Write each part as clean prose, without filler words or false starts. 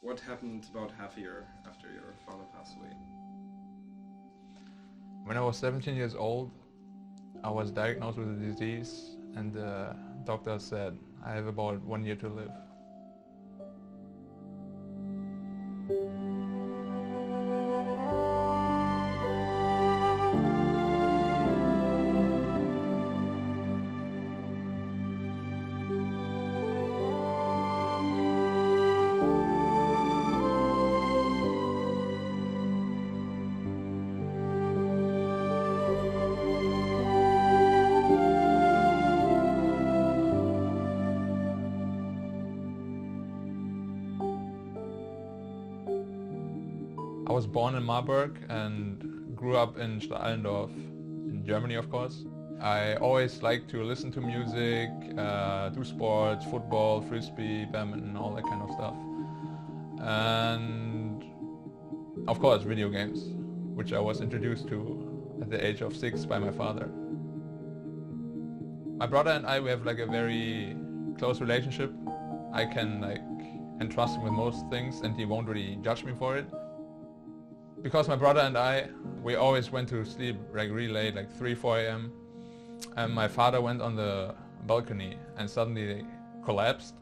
What happened about half a year after your father passed away? When I was 17 years old, I was diagnosed with a disease and the doctor said I have about 1 year to live. I was born in Marburg and grew up in Allendorf, in Germany of course. I always liked to listen to music, do sports, football, frisbee, badminton, all that kind of stuff. And of course video games, which I was introduced to at the age of 6 by my father. My brother and I, we have like a very close relationship. I can entrust him with most things and he won't really judge me for it. Because my brother and I, we always went to sleep like really late, like 3, 4 a.m. And my father went on the balcony and suddenly collapsed.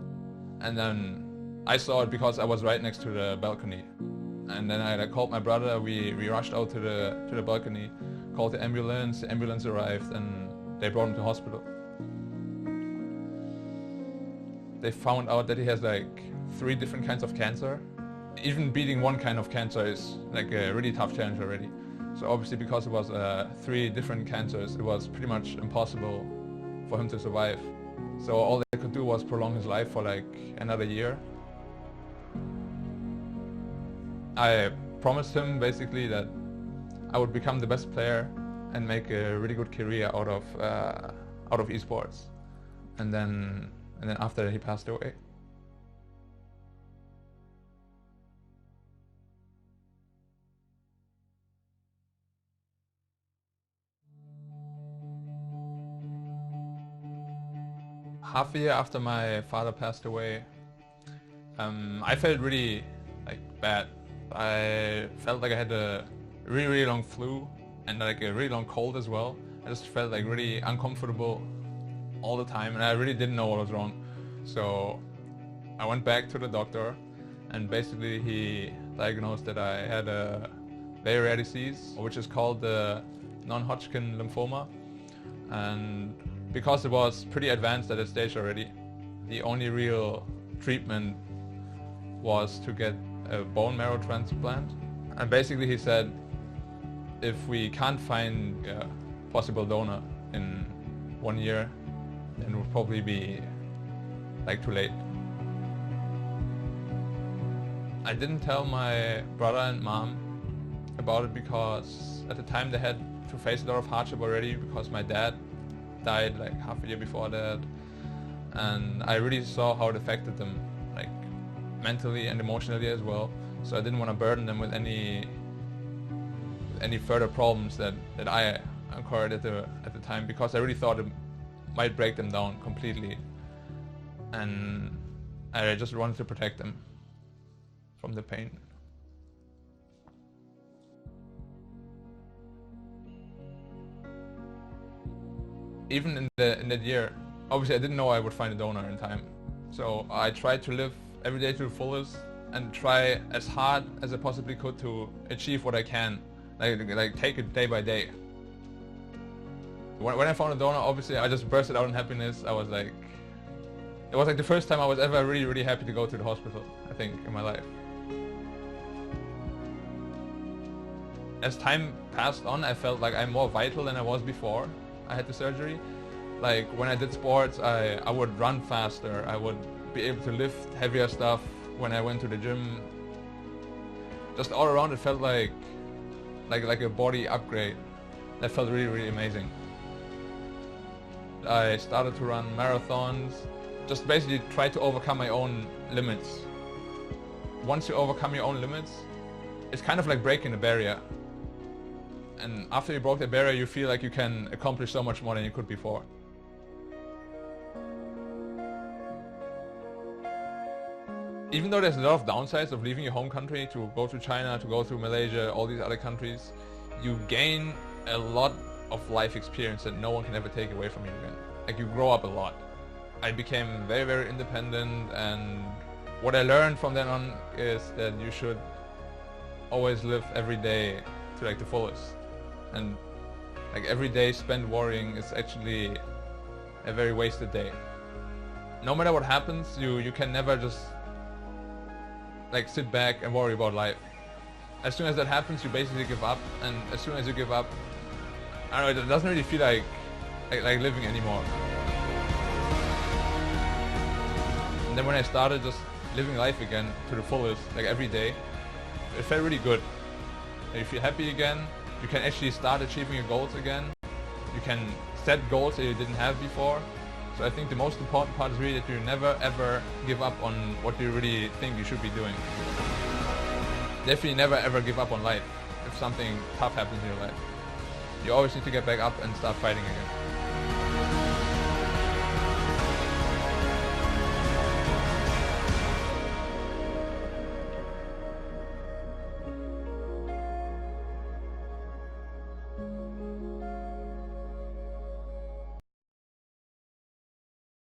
And then I saw it because I was right next to the balcony. And then I called my brother, we rushed out to the balcony, called the ambulance arrived and they brought him to hospital. They found out that he has like 3 different kinds of cancer. Even beating one kind of cancer is like a really tough challenge already. So obviously because it was 3 different cancers, it was pretty much impossible for him to survive. So all they could do was prolong his life for like another year. I promised him basically that I would become the best player and make a really good career out of esports. And then after that he passed away. Half a year after my father passed away, I felt really bad. I felt like I had a really long flu and like a really long cold as well. I just felt like really uncomfortable all the time and I really didn't know what was wrong. So I went back to the doctor and basically he diagnosed that I had a very rare disease, which is called the non-Hodgkin lymphoma. And because it was pretty advanced at that stage already, the only real treatment was to get a bone marrow transplant. And basically he said, if we can't find a possible donor in 1 year, then it would probably be like too late. I didn't tell my brother and mom about it because at the time they had to face a lot of hardship already because my dad died like half a year before that, and I really saw how it affected them, like mentally and emotionally as well. So I didn't want to burden them with any further problems that I incurred at the time, because I really thought it might break them down completely, and I just wanted to protect them from the pain. Even in that year, obviously I didn't know I would find a donor in time. So I tried to live every day to the fullest and try as hard as I possibly could to achieve what I can, like take it day by day. When I found a donor, obviously I just bursted out in happiness. It was like the first time I was ever really happy to go to the hospital, I think, in my life. As time passed on, I felt like I'm more vital than I was before I had the surgery. Like when I did sports, I would run faster. I would be able to lift heavier stuff when I went to the gym. Just all around it felt like a body upgrade. That felt really amazing. I started to run marathons, just basically try to overcome my own limits. Once you overcome your own limits, it's kind of like breaking a barrier. And after you broke the barrier, you feel like you can accomplish so much more than you could before. even though there's a lot of downsides of leaving your home country to go to China, to go through Malaysia, all these other countries, you gain a lot of life experience that no one can ever take away from you again. Like, you grow up a lot. I became very, very independent, and what I learned from then on is that you should always live every day to like the fullest. And like every day spent worrying is actually a very wasted day. No matter what happens, you can never just like sit back and worry about life. As soon as that happens, you basically give up, and as soon as you give up, I don't know, it doesn't really feel like living anymore. And then when I started just living life again to the fullest, like every day, it felt really good. You feel happy again, you can actually start achieving your goals again, you can set goals that you didn't have before. So I think the most important part is really that you never ever give up on what you really think you should be doing. Definitely never ever give up on life. If something tough happens in your life, you always need to get back up and start fighting again.